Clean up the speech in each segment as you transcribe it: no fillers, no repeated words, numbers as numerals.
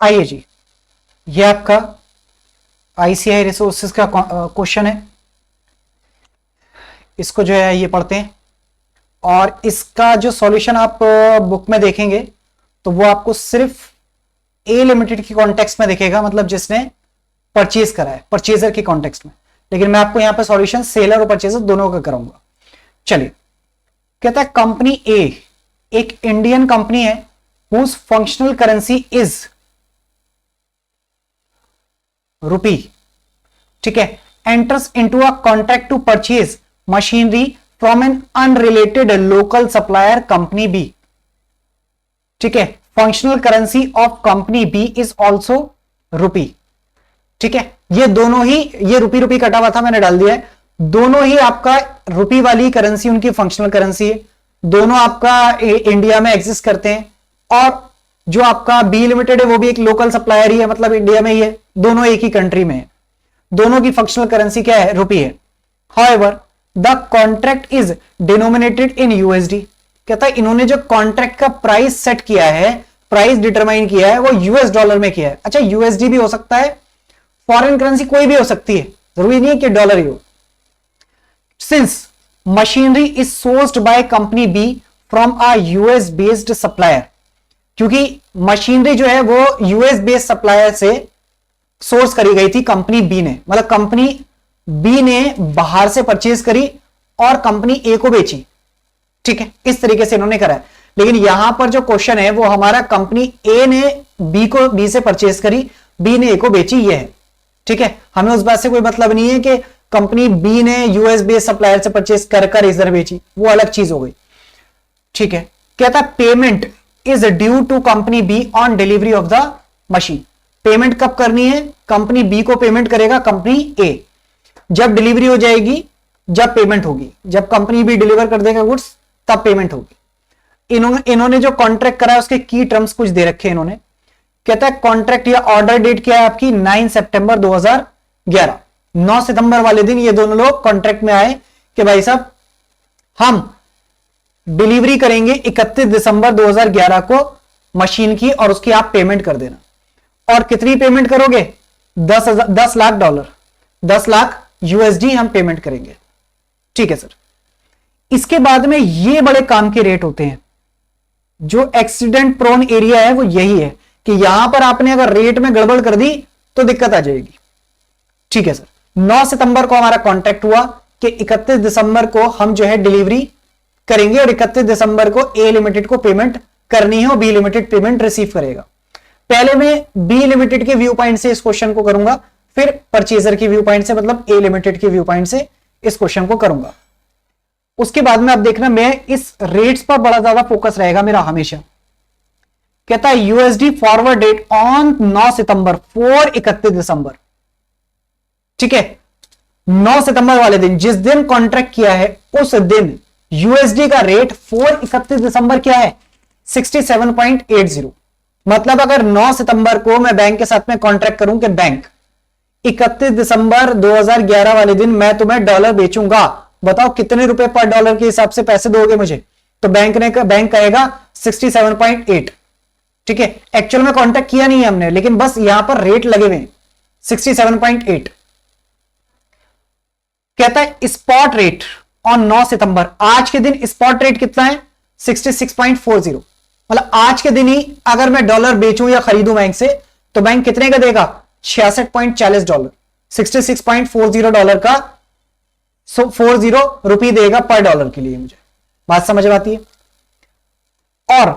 आइए जी, ये आपका आईसीआई रिसोर्सेज का क्वेश्चन है। इसको जो है ये पढ़ते हैं और इसका जो सॉल्यूशन आप बुक में देखेंगे तो वो आपको सिर्फ ए लिमिटेड की कॉन्टेक्स्ट में दिखेगा, मतलब जिसने परचेज करा है, परचेजर की कॉन्टेक्स्ट में। लेकिन मैं आपको यहां पे सॉल्यूशन सेलर और परचेजर दोनों का कराऊंगा। चलिए, कहता है कंपनी ए एक इंडियन कंपनी है whose functional currency is rupee, ठीक है, enters into a contract to purchase machinery from an unrelated local supplier company B, ठीक है, functional currency of company B is also rupee, ठीक है। ये दोनों ही, ये रुपी कटा हुआ था मैंने डाल दिया है, दोनों ही आपका रुपी वाली करेंसी उनकी फंक्शनल करेंसी है, दोनों आपका इंडिया में एग्जिस्ट करते हैं और जो आपका बी लिमिटेड है वो भी एक लोकल सप्लायर ही है, मतलब इंडिया में ही है, दोनों एक ही कंट्री में है, दोनों की फंक्शनल करेंसी क्या है, रुपी है। However the contract is denominated in USD, कहता है इन्होंने जो कॉन्ट्रैक्ट का प्राइस सेट किया है, प्राइस डिटरमाइन किया है, वो यूएस डॉलर में किया है। अच्छा, यूएसडी भी हो सकता है, फॉरेन करेंसी कोई भी हो सकती है, जरूरी नहीं है कि डॉलर ही हो। Since machinery is sourced by company B from a US based supplier, क्योंकि मशीनरी जो है वो यूएस बेस्ड सप्लायर से सोर्स करी गई थी कंपनी बी ने, मतलब कंपनी बी ने बाहर से परचेज करी और कंपनी ए को बेची, ठीक है, इस तरीके से इन्होंने करा है। लेकिन यहां पर जो क्वेश्चन है वो हमारा कंपनी ए ने बी से परचेज करी, बी ने ए को बेची, ये है, ठीक है। हमें उस बात से कोई मतलब नहीं है कि कंपनी बी ने यूएस बेस्ड सप्लायर से परचेज कर इधर बेची, वो अलग चीज हो गई, ठीक है। कहता है payment is due to company B on delivery of the machine, payment कब करनी है, कंपनी बी को पेमेंट करेगा कंपनी ए, जब डिलीवरी हो जाएगी, जब पेमेंट होगी, जब कंपनी बी डिलीवर कर देगा गुड्स तब पेमेंट होगी। इन्होंने जो कॉन्ट्रैक्ट करा है उसके की टर्म्स कुछ दे रखे हैं इन्होंने। कहता है कॉन्ट्रैक्ट या ऑर्डर डेट क्या है आपकी, 9 सितंबर 2011, 9 सितंबर वाले दिन ये दोनों लोग कॉन्ट्रैक्ट में आए कि भाई साहब हम डिलीवरी करेंगे 31 दिसंबर 2011 को मशीन की और उसकी आप पेमेंट कर देना। और कितनी पेमेंट करोगे, 10 लाख डॉलर, 10 लाख यूएसडी हम पेमेंट करेंगे, ठीक है सर। इसके बाद में ये बड़े काम के रेट होते हैं, जो एक्सीडेंट प्रोन एरिया है वो यही है कि यहां पर आपने अगर रेट में गड़बड़ कर दी तो दिक्कत आ जाएगी, ठीक है सर। 9 सितंबर को हमारा कॉन्ट्रैक्ट हुआ कि 31 दिसंबर को हम जो है डिलीवरी करेंगे और 31 दिसंबर को ए लिमिटेड को पेमेंट करनी है और बी लिमिटेड पेमेंट रिसीव करेगा। पहले मैं बी लिमिटेड के व्यू पॉइंट से इस क्वेश्चन को करूंगा, फिर परचेजर की व्यू पॉइंट से, मतलब ए लिमिटेड के व्यू पॉइंट से इस क्वेश्चन को करूंगा। उसके बाद में आप देखना मैं इस रेट्स पर बड़ा ज्यादा फोकस रहेगा मेरा हमेशा। कहता है USD forward rate on 9 September for 31 दिसंबर, ठीक है, 9 सितंबर वाले दिन जिस दिन कॉन्ट्रैक्ट किया है उस दिन यूएसडी का रेट फॉर 31 दिसंबर क्या है, 67.80। मतलब अगर 9 सितंबर को मैं बैंक के साथ में कॉन्ट्रैक्ट करूं कि बैंक 31 दिसंबर 2011 वाले दिन मैं तुम्हें डॉलर बेचूंगा, बताओ कितने रुपए पर डॉलर के हिसाब से पैसे दोगे मुझे, तो बैंक कहेगा 67.8, ठीक है। एक्चुअल में कॉन्ट्रैक्ट किया नहीं है हमने, लेकिन बस यहां पर रेट लगे हुए 67.8। कहता है स्पॉट रेट ऑन 9 सितंबर, आज के दिन स्पॉट रेट कितना है, 66.40। मतलब आज के दिन ही अगर मैं डॉलर बेचूं या खरीदूं बैंक से तो बैंक कितने का देगा, 66.40 डॉलर, 66.40 डॉलर का 40 रुपये देगा पर डॉलर के लिए। मुझे बात समझ में आती है। और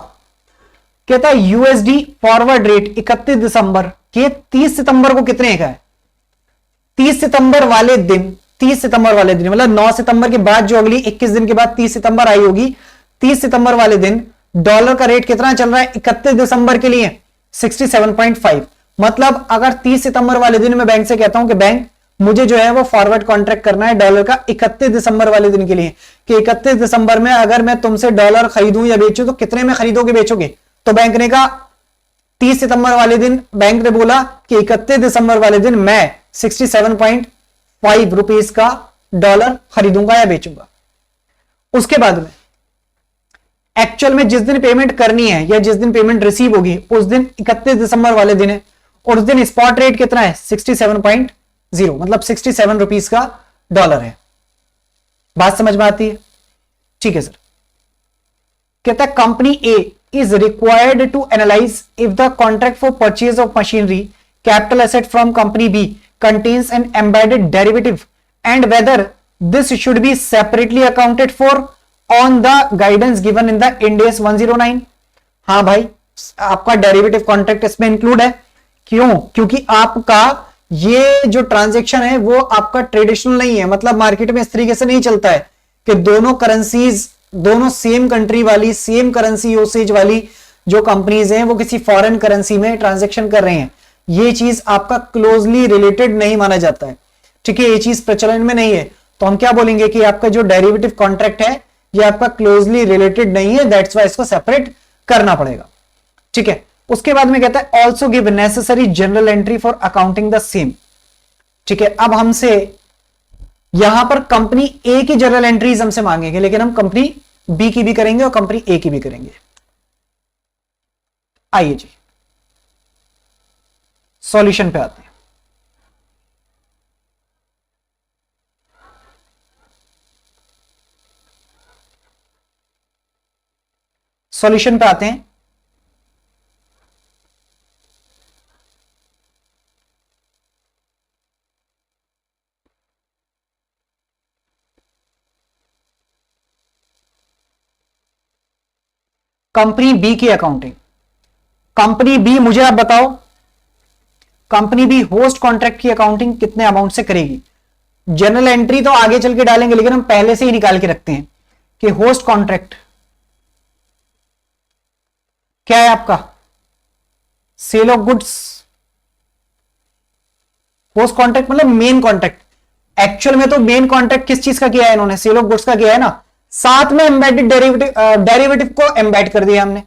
कहता है यूएसडी फॉरवर्ड रेट 31 दिसंबर के 30 सितंबर को कितने का है, 30 सितंबर वाले दिन, 30 सितंबर वाले दिन मतलब 9 सितंबर के बाद जो अगली 21 दिन के बाद 30 सितंबर आई होगी, 30 सितंबर वाले दिन डॉलर का रेट कितना चल रहा है 31 दिसंबर के लिए 67.5। मतलब अगर 30 सितंबर वाले दिन मैं बैंक से कहता हूं कि बैंक मुझे जो है वो फॉरवर्ड कॉन्ट्रैक्ट करना है डॉलर का 31 दिसंबर वाले दिन के लिए, कि 31 दिसंबर में अगर मैं तुमसे डॉलर खरीदूं या बेचूं तो कितने में खरीदोगे बेचोगे, तो बैंक ने कहा 30 सितंबर वाले दिन बैंक ने बोला कि 31 दिसंबर वाले दिन मैं 67.5 रुपीस का डॉलर खरीदूंगा या बेचूंगा। उसके बाद में एक्चुअल में जिस दिन पेमेंट करनी है या जिस दिन पेमेंट रिसीव होगी उस दिन 31 दिसंबर वाले दिन है, और उस दिन स्पॉट रेट कितना है 67.0, मतलब 67 रुपीज का डॉलर है। बात समझ में आती है? ठीक है सर। कहता है company A is required to analyze if the contract for purchase of machinery, capital asset from company B contains an embedded derivative and whether this should be separately accounted for on the guidance given in the Ind AS 109। हाँ भाई, आपका derivative contract इसमें include है। क्यों? क्योंकि आपका ये जो ट्रांजैक्शन है वो आपका ट्रेडिशनल नहीं है, मतलब मार्केट में इस तरीके से नहीं चलता है कि दोनों करेंसीज, दोनों सेम कंट्री वाली, सेम करेंसी यूसेज वाली जो कंपनीज हैं वो किसी फॉरेन करेंसी में ट्रांजैक्शन कर रहे हैं। ये चीज आपका क्लोजली रिलेटेड नहीं माना जाता है, ठीक है, ये चीज प्रचलन में नहीं है। तो हम क्या बोलेंगे कि आपका जो डेरिवेटिव कॉन्ट्रैक्ट है ये आपका क्लोजली रिलेटेड नहीं है, दैट्स वाई इसको सेपरेट करना पड़ेगा, ठीक है। उसके बाद में कहता है also give necessary general entry for accounting the same, ठीक है। अब हमसे यहां पर कंपनी ए की जनरल एंट्रीज हमसे मांगेंगे, लेकिन हम कंपनी बी की भी करेंगे और कंपनी ए की भी करेंगे। आइए जी सॉल्यूशन पे आते हैं। सॉल्यूशन पे आते हैं। कंपनी बी की अकाउंटिंग। कंपनी बी, मुझे आप बताओ कंपनी बी होस्ट कॉन्ट्रैक्ट की अकाउंटिंग कितने अमाउंट से करेगी? जनरल एंट्री तो आगे चल के डालेंगे, लेकिन हम पहले से ही निकाल के रखते हैं कि होस्ट कॉन्ट्रैक्ट क्या है आपका, sale of goods. Host contract मतलब मेन कॉन्ट्रैक्ट। एक्चुअल में तो मेन कॉन्ट्रैक्ट किस चीज का किया है इन्होंने, सेल ऑफ गुड्स का किया है ना, साथ में एम्बेडेड डेरिवेटिव को एम्बेड कर दिया हमने।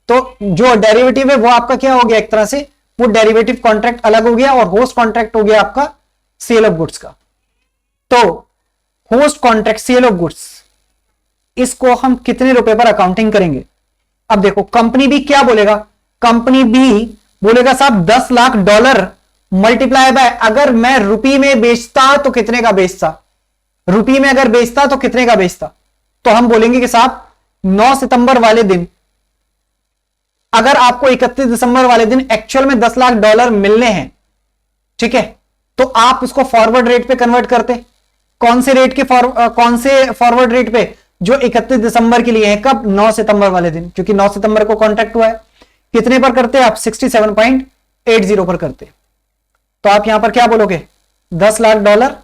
तो जो डेरिवेटिव है वो आपका क्या हो गया, एक तरह से वो डेरिवेटिव कॉन्ट्रैक्ट अलग हो गया और होस्ट कॉन्ट्रैक्ट हो गया आपका सेल ऑफ गुड्स का। तो host contract sale of goods, इसको हम कितने रुपए पर अकाउंटिंग करेंगे? अब देखो कंपनी बी क्या बोलेगा, कंपनी बी बोलेगा साहब 10 लाख डॉलर मल्टीप्लाई बाय, अगर मैं रुपये में बेचता तो कितने का बेचता, रुपये में अगर बेचता तो कितने का बेचता। तो हम बोलेंगे कि साहब 9 सितंबर वाले दिन, अगर आपको 31 दिसंबर वाले दिन एक्चुअल में 10 लाख डॉलर मिलने हैं, ठीक है, तो आप उसको फॉरवर्ड रेट पे कन्वर्ट करते। कौन से रेट के कौन से फॉरवर्ड रेट पे? जो 31 दिसंबर के लिए है। कब? 9 सितंबर वाले दिन, क्योंकि 9 सितंबर को कॉन्ट्रैक्ट हुआ है। कितने पर करते आप? 67.80 पर करते। तो आप यहां पर क्या बोलोगे, 10 लाख डॉलर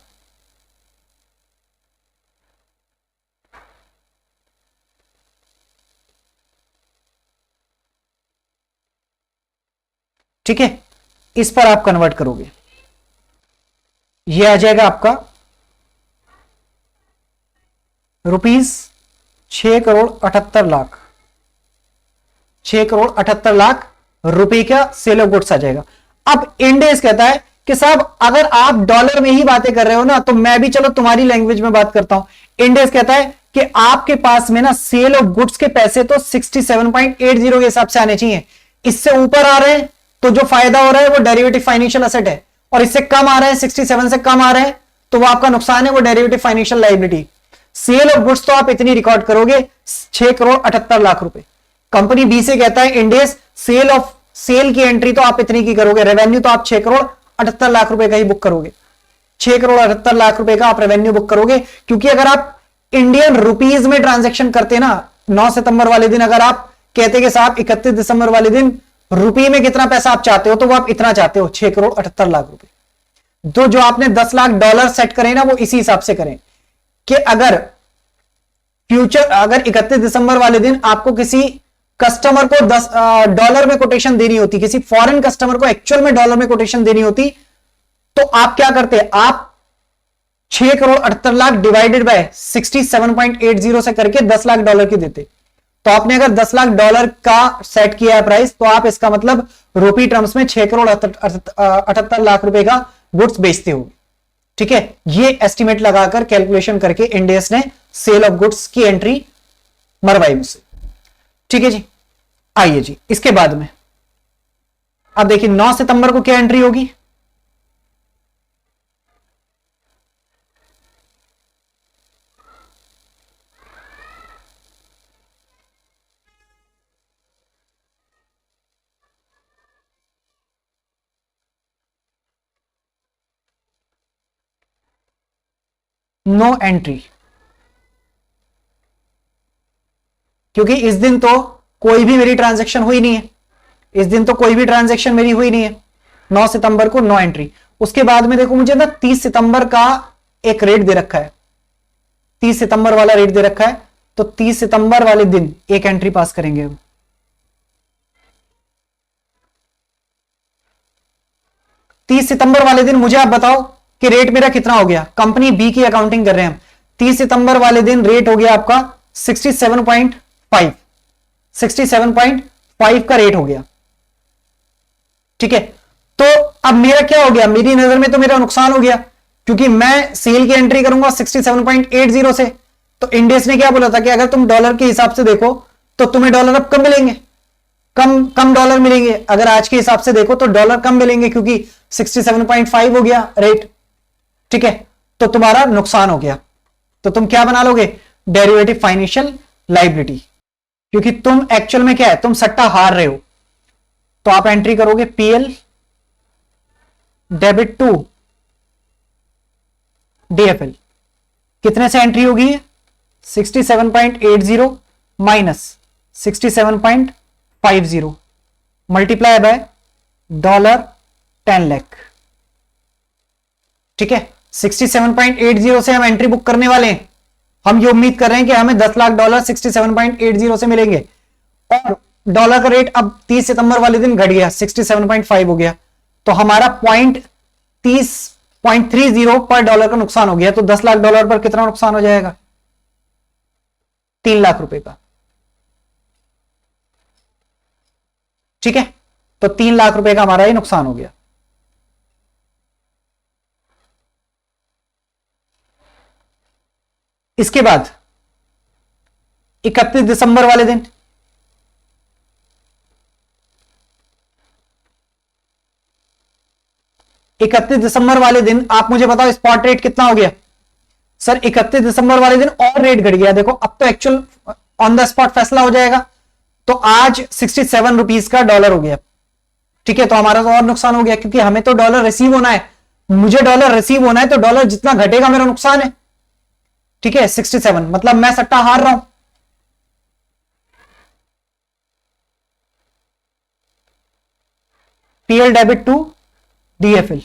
ठीक है, इस पर आप कन्वर्ट करोगे, ये आ जाएगा आपका रुपीज 6,78,00,000, 6,78,00,000 रुपए का सेल ऑफ गुड्स आ जाएगा। अब इंड एस कहता है कि साहब अगर आप डॉलर में ही बातें कर रहे हो ना, तो मैं भी चलो तुम्हारी लैंग्वेज में बात करता हूं। इंड एस कहता है कि आपके पास में ना सेल ऑफ गुड्स के पैसे तो 67.80 के हिसाब से आने चाहिए। इससे ऊपर आ रहे हैं तो जो फायदा हो रहा है वो डेरिवेटिव फाइनेंशियल एसेट है, और इससे कम आ रहे हैं, 67 से कम आ रहे हैं, तो वो आपका नुकसान है, वो derivative financial liability. Sale of goods तो आप इतनी रिकॉर्ड करोगे 6,78,00,000 रुपए। कंपनी बी से कहता है इंडेस सेल की एंट्री तो आप इतनी की करोगे, रेवेन्यू तो आप 6,78,00,000 रुपए का ही बुक करोगे, 6,78,00,000 रुपए का आप रेवेन्यू बुक करोगे। क्योंकि अगर आप इंडियन रुपीज में ट्रांजेक्शन करते ना 9 सितंबर वाले दिन, अगर आप कहते कि साहब 31 दिसंबर वाले दिन रुपये में कितना पैसा आप चाहते हो, तो वो आप इतना चाहते हो 6,78,00,000 रुपए। तो जो आपने 10 लाख डॉलर सेट करें ना, वो इसी हिसाब से करें कि अगर 31 दिसंबर वाले दिन आपको किसी कस्टमर को 10 डॉलर में कोटेशन देनी होती, किसी फॉरेन कस्टमर को एक्चुअल में डॉलर में कोटेशन देनी होती, तो आप क्या करते? आप 6,78,00,000 डिवाइडेड बाय 67.80 से करके 10 लाख डॉलर की देते। तो आपने अगर 10 लाख डॉलर का सेट किया है प्राइस, तो आप इसका मतलब रुपी टर्म्स में 6,78,00,000 रुपए का गुड्स बेचते हो, ठीक है। ये एस्टिमेट लगाकर कैलकुलेशन करके इंड एस ने सेल ऑफ गुड्स की एंट्री मरवाई मुझसे। ठीक है जी। आइए जी, इसके बाद में अब देखिए 9 सितंबर को क्या एंट्री होगी। नो एंट्री, क्योंकि इस दिन तो कोई भी मेरी ट्रांजैक्शन हुई नहीं है, इस दिन तो कोई भी ट्रांजैक्शन मेरी हुई नहीं है। 9 सितंबर को नो एंट्री। उसके बाद में देखो मुझे ना 30 सितंबर का एक रेट दे रखा है, 30 सितंबर वाला रेट दे रखा है, तो 30 सितंबर वाले दिन एक एंट्री पास करेंगे हम। 30 सितंबर वाले दिन मुझे आप बताओ कि रेट मेरा कितना हो गया। कंपनी बी की अकाउंटिंग कर रहे हैं हम। 30 सितंबर वाले दिन रेट हो गया आपका 67.5, 67.5 का रेट हो गया। ठीक है, तो अब मेरा क्या हो गया, मेरी नजर में तो मेरा नुकसान हो गया, क्योंकि मैं सेल की एंट्री करूंगा 67.80 से। तो इंडेस ने क्या बोला था कि अगर तुम डॉलर के हिसाब से देखो तो तुम्हें डॉलर अब कम मिलेंगे, कम कम डॉलर मिलेंगे। अगर आज के हिसाब से देखो तो डॉलर कम मिलेंगे, क्योंकि 67.5 हो गया रेट। ठीक है, तो तुम्हारा नुकसान हो गया। तो तुम क्या बना लोगे, डेरिवेटिव फाइनेंशियल लायबिलिटी, क्योंकि तुम एक्चुअल में क्या है, तुम सट्टा हार रहे हो। तो आप एंट्री करोगे पीएल डेबिट टू डीएफएल। कितने से एंट्री होगी, 67.80 माइनस 67.50 मल्टीप्लाई बाय $10 लाख। ठीक है, 67.80 से हम एंट्री बुक करने वाले हैं। हम ये उम्मीद कर रहे हैं कि हमें $10 लाख 67.80 से मिलेंगे, और डॉलर का रेट अब 30 सितंबर वाले दिन घट गया, 67.5 हो गया। तो हमारा 0.30 पर डॉलर का नुकसान हो गया। तो $10 लाख पर कितना नुकसान हो जाएगा, $3 लाख का। ठीक है, तो $3 लाख का हमारा ही नुकसान हो गया। इसके बाद 31 दिसंबर वाले दिन, आप मुझे बताओ स्पॉट रेट कितना हो गया। सर 31 दिसंबर वाले दिन और रेट घट गया। देखो अब तो एक्चुअल ऑन द स्पॉट फैसला हो जाएगा। तो आज 67 रुपीज का डॉलर हो गया। ठीक है, तो हमारा तो और नुकसान हो गया, क्योंकि हमें तो डॉलर रिसीव होना है, मुझे डॉलर रिसीव होना है, तो डॉलर जितना घटेगा मेरा नुकसान है। ठीक है, 67 मतलब मैं सट्टा हार रहा हूं। PL debit to DFL.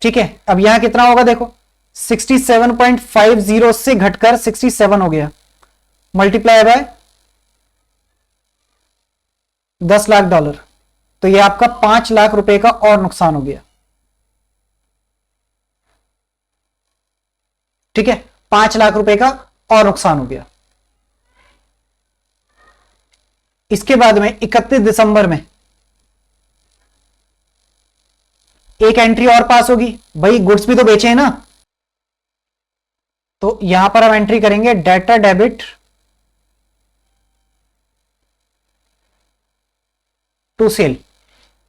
ठीक है, अब यहां कितना होगा देखो, 67.50 से घटकर 67 हो गया, मल्टीप्लाई बाय $10 लाख। तो ये आपका $5 लाख का और नुकसान हो गया। ठीक है, $5 लाख का और नुकसान हो गया। इसके बाद में 31 दिसंबर में एक एंट्री और पास होगी। भाई गुड्स भी तो बेचे हैं ना, तो यहां पर हम एंट्री करेंगे डेटा डेबिट टू सेल।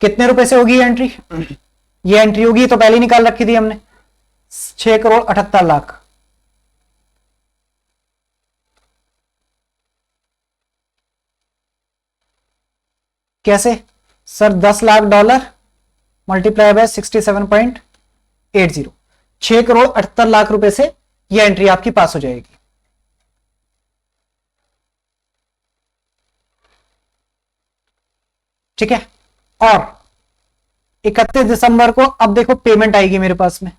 कितने रुपए से होगी ये एंट्री, ये एंट्री होगी तो पहले निकाल रखी थी हमने, 6,78,00,000। कैसे सर, $10 लाख मल्टीप्लाई बाय 67.80, 6,78,00,000 रुपए से यह एंट्री आपकी पास हो जाएगी। ठीक है, और 31 दिसंबर को अब देखो पेमेंट आएगी मेरे पास में,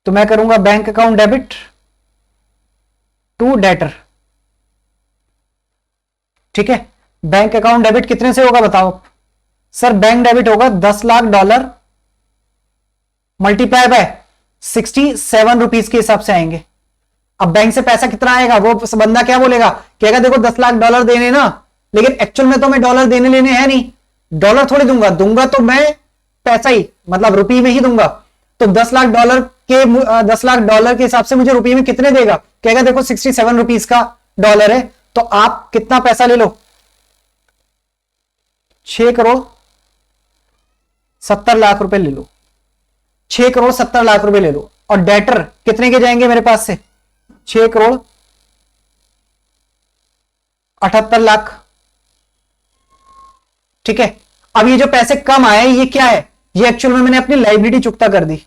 तो मैं करूंगा bank account debit to debtor. ठीक है, बैंक अकाउंट डेबिट कितने से होगा बताओ। सर बैंक डेबिट होगा $10 लाख मल्टीप्लाई बाय 67 रुपीज के हिसाब से आएंगे। अब बैंक से पैसा कितना आएगा, वो बंदा क्या बोलेगा, कहेगा देखो $10 लाख देने ना, लेकिन एक्चुअल में तो मैं डॉलर देने लेने है नहीं, डॉलर थोड़ी दूंगा तो मैं पैसा ही मतलब रुपये में ही दूंगा। तो $10 लाख के हिसाब से मुझे रुपये में कितने देगा, कहेगा देखो 67 रुपीज का डॉलर है, तो आप कितना पैसा ले लो, 6 करोड़ 70 लाख रुपए ले लो, 6 करोड़ 70 लाख रुपए ले लो। और डेटर कितने के जाएंगे मेरे पास से, 6 करोड़ 78 लाख। ठीक है, अब ये जो पैसे कम आए ये क्या है, ये एक्चुअल में मैंने अपनी लाइबिलिटी चुकता कर दी,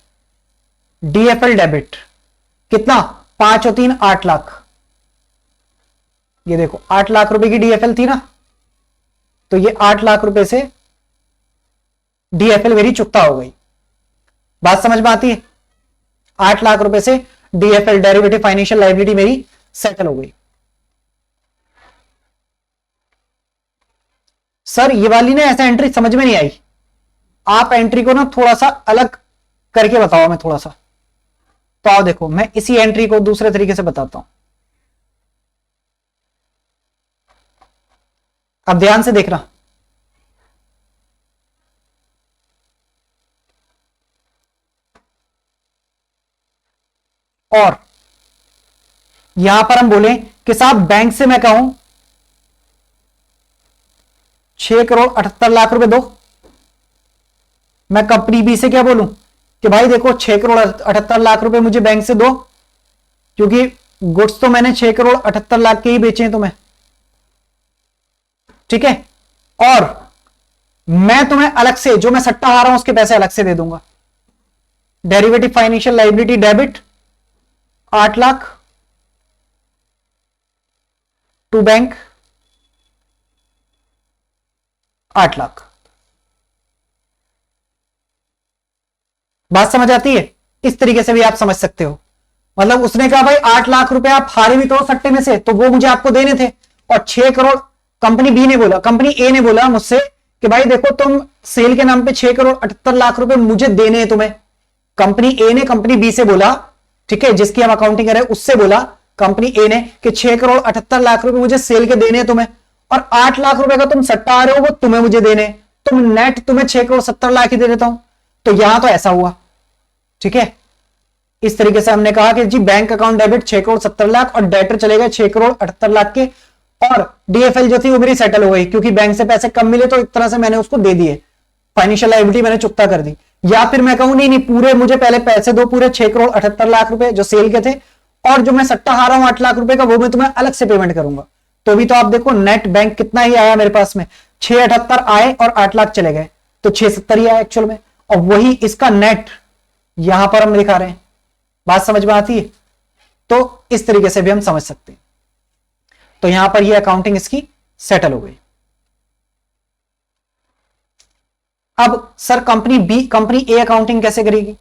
डीएफएल डेबिट। कितना, 5 और 3 8 लाख। ये देखो 8 लाख रुपए की डीएफएल थी ना, तो ये 8 लाख रुपए से डीएफएल मेरी चुकता हो गई। बात समझ में आती है, 8 लाख रुपए से डीएफएल डेरिवेटिव फाइनेंशियल लाइबिलिटी मेरी सेटल हो गई। सर ये वाली ना ऐसा एंट्री समझ में नहीं आई, आप एंट्री को ना थोड़ा सा अलग करके बताओ, मैं थोड़ा सा। तो आओ देखो, मैं इसी एंट्री को दूसरे तरीके से बताता हूं, अब ध्यान से देखना। और यहां पर हम बोले कि साहब बैंक से मैं कहूं 6 करोड़ 78 लाख रुपए दो, मैं कंपनी बी से क्या बोलूं कि भाई देखो 6 करोड़ 78 लाख रुपए मुझे बैंक से दो, क्योंकि गुड्स तो मैंने 6 करोड़ 78 लाख के ही बेचे हैं तुम्हें। ठीक है, और मैं तुम्हें अलग से जो मैं सट्टा हारा हूं उसके पैसे अलग से दे दूंगा। Derivative financial liability debit 8 lakh to bank 8 lakh. बात समझ आती है, इस तरीके से भी आप समझ सकते हो। मतलब उसने कहा भाई 8 लाख रुपए आप हारे भी तो सट्टे में से, तो वो मुझे आपको देने थे। और 6 करोड़ कंपनी बी ने बोला, कंपनी ए ने बोला मुझसे कि भाई देखो तुम सेल के नाम पे 6 करोड़ 78 लाख रुपए मुझे देने हैं तुम्हें। कंपनी ए ने कंपनी बी से बोला, ठीक है, जिसकी हम अकाउंटिंग कर रहे हैं उससे बोला कंपनी ए ने कि 6 करोड़ 78 लाख रुपए मुझे सेल के देने हैं तुम्हें, और 8 लाख रुपए का तुम सट्टा आ रहे हो वो तुम्हें मुझे देने, तुम नेट तुम्हें 6 करोड़ 70 लाख ही दे देता हूं। तो यहां तो ऐसा हुआ। ठीक है, इस तरीके से हमने कहा कि जी bank account debit 6 crore 70 lakh और डेटर चलेगा 6 करोड़ 78 लाख के, और डीएफएल जो थी वो मेरी सेटल हो गई क्योंकि बैंक से पैसे कम मिले तो एक तरह से मैंने उसको दे दिए, फाइनेंशियल लायबिलिटी मैंने चुकता कर दी। या फिर मैं कहूं नहीं नहीं पूरे मुझे पहले पैसे दो, पूरे 6 करोड़ 78 लाख रुपए जो सेल के थे, और जो मैं सट्टा हारा हूं 8 लाख रुपए का वो मैं तुम्हें अलग से पेमेंट करूंगा। तो भी तो आप देखो नेट बैंक कितना ही आया मेरे पास में, 678 आए और 8 लाख चले गए, तो 670 ही आया एक्चुअल में, और वही इसका नेट यहां पर हम दिखा रहे हैं। बात समझ में आती है, तो इस तरीके से भी हम समझ सकते हैं। तो यहां पर ये अकाउंटिंग इसकी सेटल हो गई। अब सर कंपनी बी, कंपनी ए अकाउंटिंग कैसे करेगी?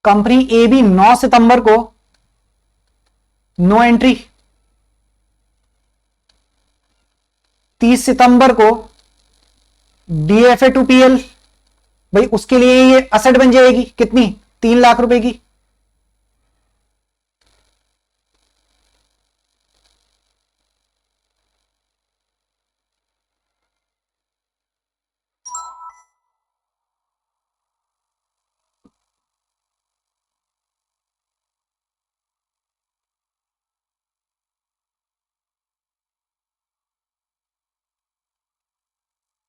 कंपनी ए भी 9 सितंबर को नो एंट्री, 30 सितंबर को डीएफए टू पीएल, भाई उसके लिए ये असेट बन जाएगी कितनी, 3 लाख रुपए की।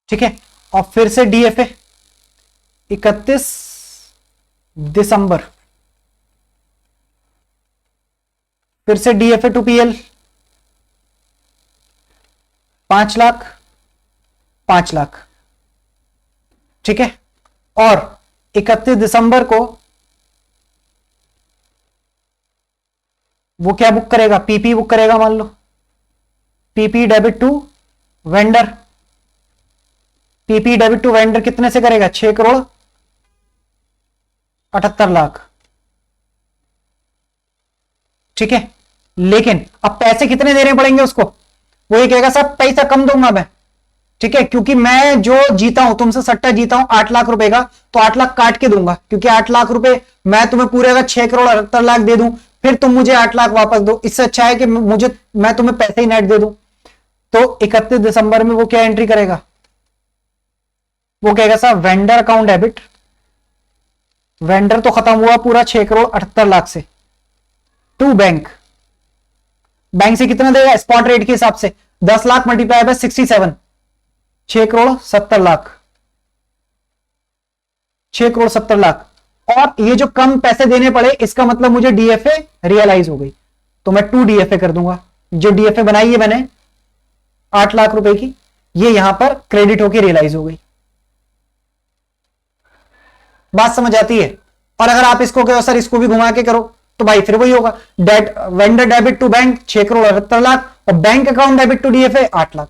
ठीक है, और फिर से डीएफए 31 दिसंबर, फिर से DFA to PL 5 lakh 5 lakh. ठीक है, और 31 दिसंबर को वो क्या बुक करेगा, पीपी बुक करेगा, मान लो PP debit to vendor, PP debit to vendor कितने से करेगा, 6 करोड़ 78 लाख। ठीक है, लेकिन अब पैसे कितने देने पड़ेंगे उसको, वो ये कहेगा साहब पैसा कम दूंगा मैं। ठीक है, क्योंकि मैं जो जीता हूं तुमसे सट्टा जीता हूं 8 लाख रुपए का, तो 8 लाख काट के दूंगा, क्योंकि 8 लाख रुपए मैं तुम्हें पूरे का 6 करोड़ 78 लाख दे दूं, फिर तुम मुझे 8 लाख वापस दो, इससे अच्छा है कि मैं तुम्हें पैसे ही नेट दे दूं। तो 31 दिसंबर में वो क्या एंट्री करेगा, वो कहेगा साहब वेंडर अकाउंट डेबिट, वेंडर तो खत्म हुआ पूरा 6,78,00,000 से, टू बैंक, बैंक से कितना देगा स्पॉट रेट के हिसाब से 10 लाख मल्टीप्लाई बाय 67, 6,70,00,000, 6,70,00,000। और ये जो कम पैसे देने पड़े इसका मतलब मुझे डीएफए रियलाइज हो गई, तो मैं 2 डीएफए कर दूंगा। जो डीएफए बनाई है मैंने 8 लाख रुपए की, ये यहां पर क्रेडिट होकर रियलाइज हो गई। बात समझ आती है। और अगर आप इसको कहो सर इसको भी घुमा के करो तो भाई फिर वही होगा, debt vendor debit to bank 6,78,00,000 और bank account debit to DFA 8 lakh.